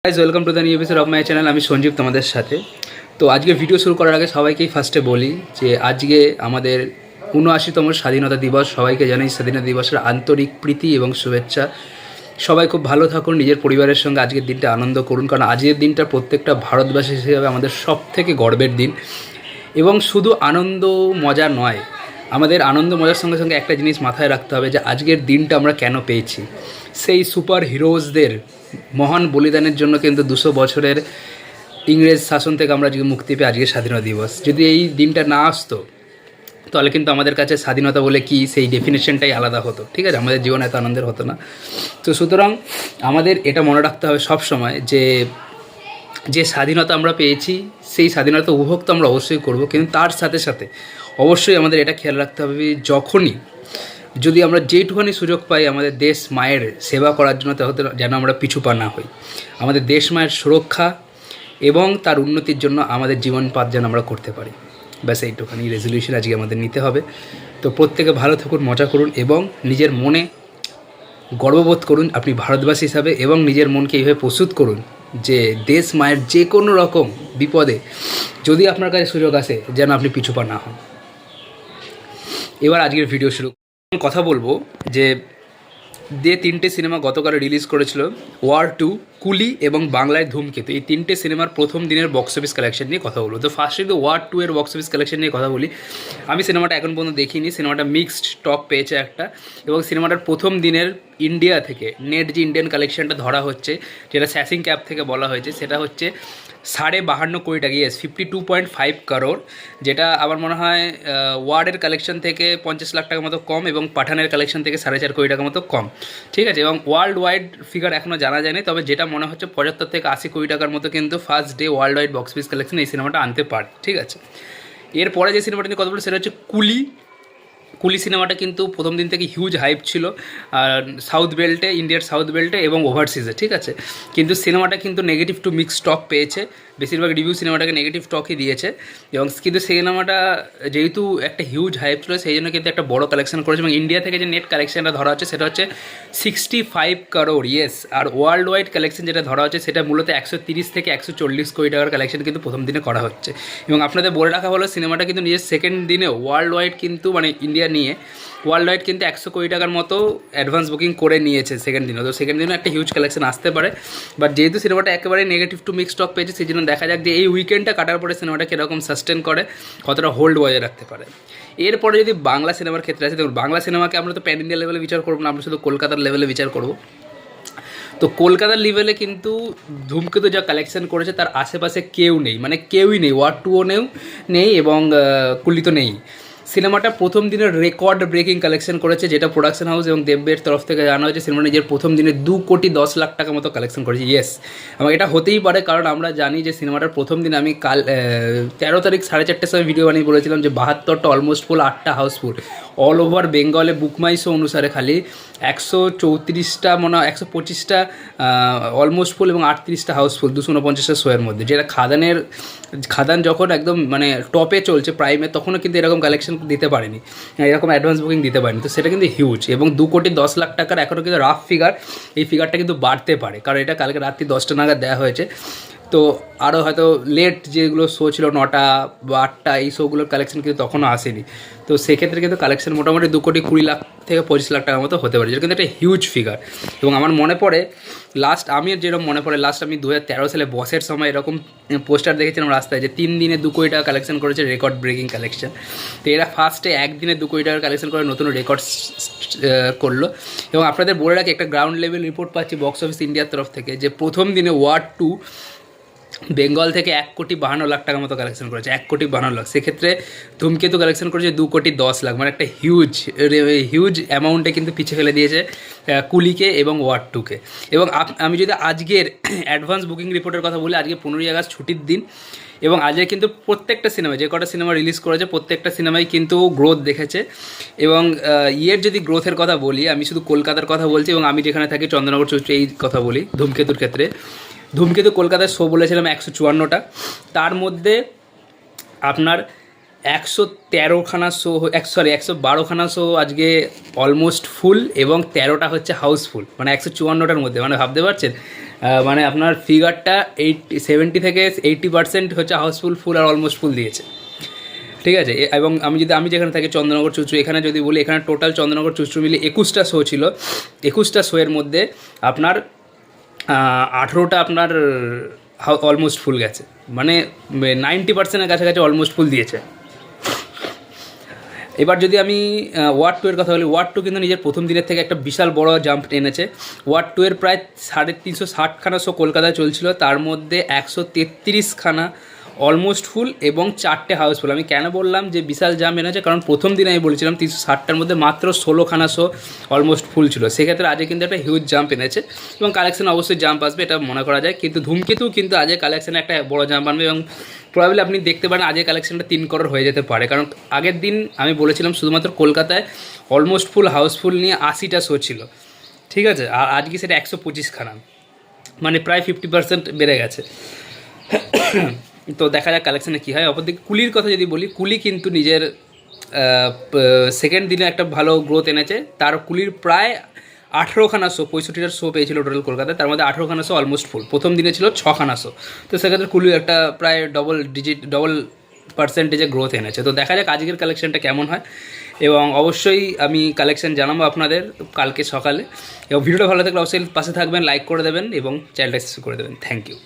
Guys welcome to the new episode of my channel. আমি সঞ্জীব তোমাদের সাথে। তো আজকে ভিডিও শুরু করার আগে সবাইকেই ফার্স্টে বলি যে আজকে আমাদের ৭৯তম স্বাধীনতা দিবস। সবাইকে জানাই স্বাধীনতা দিবসের আন্তরিক প্রীতি এবং শুভেচ্ছা। সবাই খুব ভালো থাকুন, নিজের পরিবারের সঙ্গে আজকের দিনটা আনন্দ করুন, কারণ আজকের দিনটা প্রত্যেকটা ভারতবাসী হিসেবে আমাদের সব থেকে গর্বের দিন। এবং শুধু আনন্দ মজা নয়, আমাদের আনন্দ মজার সঙ্গে সঙ্গে একটা জিনিস মাথায় রাখতে হবে যে আজকের দিনটা আমরা কেন পেয়েছি। সেই সুপার হিরোজদের মহান বলিদানের জন্য কিন্তু ২০০ বছরের ইংরেজ শাসন থেকে আমরা আজকে মুক্তি পেয়ে আজকে স্বাধীনতা দিবস। যদি এই দিনটা না আসতো তাহলে কিন্তু আমাদের কাছে স্বাধীনতা বলে কি সেই ডেফিনেশনটাই আলাদা হতো, ঠিক আছে, আমাদের জীবন এত আনন্দের হতো না। তো সুতরাং আমাদের এটা মনে রাখতে হবে সব সময় যে যে স্বাধীনতা আমরা পেয়েছি সেই স্বাধীনতা উপভোগ তো আমরা অবশ্যই করব, কিন্তু তার সাথে সাথে অবশ্যই আমাদের এটা খেয়াল রাখতে হবে যখনই যদি আমরা যেটুখানি সুযোগ পাই আমাদের দেশ মায়ের সেবা করার জন্য তাহলে যেন আমরা পিছু পা না হই। আমাদের দেশ মায়ের সুরক্ষা এবং তার উন্নতির জন্য আমাদের জীবনপাত যেন আমরা করতে পারি। ব্যাস এইটুখানি রেজলিউশন আজকে আমাদের নিতে হবে। তো প্রত্যেকে ভালো থাকুন, মজা করুন এবং নিজের মনে গর্ববোধ করুন আপনি ভারতবাসী হিসাবে, এবং নিজের মনকে এইভাবে প্রস্তুত করুন যে দেশ মায়ের যে কোনো রকম বিপদে যদি আপনার কাছে সুযোগ আসে যেন আপনি পিছু পা না হন। এবার আজকের ভিডিও শুরু। কথা বলবো যে তিনটে সিনেমা গতকাল রিলিজ করেছিল, ওয়ার 2, কুলি এবং বাংলায় ধূমকেতু। এই তিনটে সিনেমার প্রথম দিনের বক্স অফিস কালেকশন নিয়ে কথা বলবো। তো ফার্স্টে যদি ওয়ার 2 এর বক্স অফিস কালেকশন নিয়ে কথা বলি, আমি সিনেমাটা এখন পর্যন্ত দেখিনি। সিনেমাটা মিক্সড টপ পেয়েছে একটা, এবং সিনেমাটার প্রথম দিনের ইন্ডিয়া থেকে নেট যে ইন্ডিয়ান কালেকশনটা ধরা হচ্ছে, যেটা স্যাসিং ক্যাপ থেকে বলা হয়েছে, সেটা হচ্ছে 52.5 কোটি টাকা, ইয়েস 52.5 করোড়, যেটা আমার মনে হয় ওয়ার্ডের কালেকশন থেকে 50 লাখ টাকার মতো কম এবং পাঠানের কালেকশন থেকে 4.5 কোটি টাকার মতো কম, ঠিক আছে। এবং ওয়ার্ল্ড ওয়াইড ফিগার এখনও জানা যায়নি, তবে যেটা মনে হচ্ছে 75 থেকে 80 কোটি টাকার মতো কিন্তু first day world wide box office collection এই সিনেমাটা আনতে পারে, ঠিক আছে। এরপরে যে সিনেমাটা নিয়ে কথা বলি সেটা হচ্ছে কুলি সিনেমাটা কিন্তু প্রথম দিন থেকে হিউজ হাইপ ছিল সাউথ বেল্টে, ইন্ডিয়ার সাউথ বেল্টে এবং ওভারসিজে, ঠিক আছে। কিন্তু সিনেমাটা কিন্তু নেগেটিভ টু মিক্স টক পেয়েছে, বেশিরভাগ রিভিউ সিনেমাটাকে নেগেটিভ টকই দিয়েছে। এবং কিন্তু সিনেমাটা যেহেতু একটা হিউজ হাইপ ছিল সেই জন্য কিন্তু একটা বড় কালেকশন করেছে, এবং ইন্ডিয়া থেকে যে নেট কালেকশনটা ধরা হচ্ছে সেটা হচ্ছে 65 করোড়, ইয়েস। আর ওয়ার্ল্ড ওয়াইড কালেকশন যেটা ধরা হচ্ছে সেটা মূলত 130 থেকে 140 কোটি টাকার কালেকশন কিন্তু প্রথম দিনে করা হচ্ছে। এবং আপনাদের বলে রাখা হলো সিনেমাটা কিন্তু নিজের সেকেন্ড দিনে ওয়ার্ল্ড ওয়াইড কিন্তু মানে ইন্ডিয়া নিয়ে ওয়ার্ল্ড ওয়াইড কিন্তু 100 কোটি টাকার মতো অ্যাডভান্স বুকিং করে নিয়েছে সেকেন্ড দিনে। তো সেকেন্ড দিনে একটা হিউজ কালেকশন আসতে পারে, বাট যেহেতু সিনেমাটা একেবারে নেগেটিভ টু মিক্স স্টক পেয়েছে সেই জন্য দেখা যাক যে এই উইকেন্ডটা কাটার পরে সিনেমাটা কীরকম সাস্টেন করে, কতটা হোল্ড বজায় রাখতে পারে। এরপরে যদি বাংলা সিনেমার ক্ষেত্রে আছে, দেখুন বাংলা সিনেমাকে আমরা তো প্যান ইন্ডিয়া লেভেলে বিচার করবো না, আমরা শুধু কলকাতার লেভেলে বিচার করবো। তো কলকাতার লেভেলে কিন্তু ধূমকেতু যা কালেকশন করেছে তার আশেপাশে কেউ নেই, মানে কেউই নেই, ওয়ার 2ও নেই এবং কুলি তো নেই। সিনেমাটা প্রথম দিনের রেকর্ড ব্রেকিং কালেকশন করেছে, যেটা প্রোডাকশন হাউস এবং দেববের তরফ থেকে জানা হয়েছে। সিনেমা নিজের প্রথম দিনে 2,10,00,000 টাকা মতো কালেকশন করেছে, ইয়েস। এবং এটা হতেই পারে কারণ আমরা জানি যে সিনেমাটার প্রথম দিন আমি কাল 13 তারিখ 4:30টার সময় ভিডিও বানিয়ে বলেছিলাম যে 72টা অলমোস্ট ফুল, 8টা হাউসফুল। অল ওভার বেঙ্গলে বুকমাই শো অনুসারে খালি 134টা মনে হয় 125টা অলমোস্ট ফুল এবং 38টা হাউসফুল 249টা শোয়ের মধ্যে, যেটা খাদান যখন একদম মানে টপে চলছে প্রাইমে তখনও কিন্তু এরকম কালেকশন দিতে পারেনি, এরকম অ্যাডভান্স বুকিং দিতে পারেনি। তো সেটা কিন্তু হিউজ, এবং 2,10,00,000 টাকার এখনও কিন্তু রাফ ফিগার, এই ফিগারটা কিন্তু বাড়তে পারে কারণ এটা কালকে রাত্রি 10টা নাগাদ দেওয়া হয়েছে। তো আরও হয়তো লেট যেগুলো শো ছিল 9টা বা 8টা, এই শোগুলোর কালেকশন কিন্তু তখনও আসেনি। তো সেক্ষেত্রে কিন্তু কালেকশন মোটামুটি 2,20,00,000 থেকে 25,00,000 টাকার মতো হতে পারে, যেটা কিন্তু একটা হিউজ ফিগার। এবং আমার মনে পড়ে যেরকম মনে পড়ে লাস্ট আমি 2013 সালে বসের সময় এরকম পোস্টার দেখেছিলাম রাস্তায় যে 3 দিনে 2 কোটি টাকা কালেকশন করেছে, রেকর্ড ব্রেকিং কালেকশন। তো এরা ফার্স্টে একদিনে 2 কোটি টাকার কালেকশন করে নতুন রেকর্ড করলো। এবং আপনাদের বলে রাখি একটা গ্রাউন্ড লেভেল রিপোর্ট পাচ্ছি বক্স অফিস ইন্ডিয়ার তরফ থেকে যে প্রথম দিনে ওয়ার 2 বেঙ্গল থেকে 1,52,00,000 টাকার মতো কালেকশন করেছে, 1,52,00,000। সেক্ষেত্রে ধূমকেতু কালেকশন করেছে 2,10,00,000, মানে একটা হিউজ অ্যামাউন্টে কিন্তু পিছিয়ে ফেলে দিয়েছে কুলিকে এবং ওয়ার 2কে। এবং আমি যদি আজকের অ্যাডভান্স বুকিং রিপোর্টের কথা বলি, আজকে 15ই আগস্ট ছুটির দিন, এবং আজকে কিন্তু প্রত্যেকটা সিনেমা যে কটা সিনেমা রিলিজ করেছে প্রত্যেকটা সিনেমাই কিন্তু গ্রোথ দেখেছে। এবং যদি গ্রোথের কথা বলি, আমি শুধু কলকাতার কথা বলছি এবং আমি যেখানে থাকি চন্দ্রনগর চৌধুরী, এই কথা বলি। ধূমকেতুর ক্ষেত্রে ধূমকেতু কলকাতার শো বলেছিলাম 154টা, তার মধ্যে আপনার 113খানা শো, 112খানা শো আজকে অলমোস্ট ফুল, এবং 13টা হচ্ছে হাউসফুল, মানে 154টার মধ্যে, মানে ভাবতে পারছেন মানে আপনার ফিগারটা 70 থেকে 80% হচ্ছে হাউসফুল, ফুল আর অলমোস্ট ফুল দিয়েছে। ঠিক আছে, এবং আমি যেখানে থাকি চন্দ্রনগর চুচড়ো, এখানে যদি বলি, এখানে টোটাল চন্দ্রনগর চুচড়ো মিলে 21টা শো ছিল। 21টা শোয়ের মধ্যে আপনার 18টা আপনার অলমোস্ট ফুল গেছে, মানে 90%-এর কাছাকাছি অলমোস্ট ফুল দিয়েছে। এবার যদি আমি ওয়ার্ড 2 এর কথা বলি, ওয়ার্ড 2 কিন্তু নিজের প্রথম দিনের থেকে একটা বিশাল বড় জাম্প এনেছে। ওয়ার্ড 2 এর প্রায় 360খানা শো কলকাতায় চলছিল, তার মধ্যে 133খানা অলমোস্ট ফুল এবং 4টে হাউসফুল। আমি কেন বললাম যে বিশাল জাম্প এনেছে, কারণ প্রথম দিনে আমি বলেছিলাম 360টার মধ্যে মাত্র 16খানা শো অলমোস্ট ফুল ছিল, সেক্ষেত্রে আজকে কিন্তু একটা হিউজ জাম্প এনেছে, এবং কালেকশন অবশ্যই জাম্প আসবে এটা মনে করা যায়। কিন্তু ধূমকেতু কিন্তু আজকে কালেকশানে একটা বড় জাম্প আনবে, এবং প্রবাবলি আপনি দেখতে পারেন আজকে কালেকশনটা 3 করোড় হয়ে যেতে পারে, কারণ আগের দিন আমি বলেছিলাম শুধুমাত্র কলকাতায় অলমোস্ট ফুল হাউসফুল নিয়ে 80টা শো ছিল, ঠিক আছে, আর আজকে সেটা 125খানা, মানে প্রায় 50% বেড়ে গেছে। তো দেখা যাক কালেকশানে কী হয়। অপরদিকে কুলির কথা যদি বলি, কুলি কিন্তু নিজের সেকেন্ড দিনে একটা ভালো গ্রোথ এনেছে। তার কুলির প্রায় 18খানা শো, 65টার শো পেয়েছিল টোটাল কলকাতায়, তার মধ্যে 18খানা শো অলমোস্ট ফুল। প্রথম দিনে ছিল 6খানা শো, তো সেক্ষেত্রে কুলির একটা প্রায় ডবল পার্সেন্টেজে গ্রোথ এনেছে। তো দেখা যাক আজকের কালেকশানটা কেমন হয়, এবং অবশ্যই আমি কালেকশান জানাবো আপনাদের কালকে সকালে। এবং ভিডিওটা ভালো থাকলে অবশ্যই পাশে থাকবেন, লাইক করে দেবেন এবং চ্যানেলটা সাবস্ক্রাইব করে দেবেন। Thank you.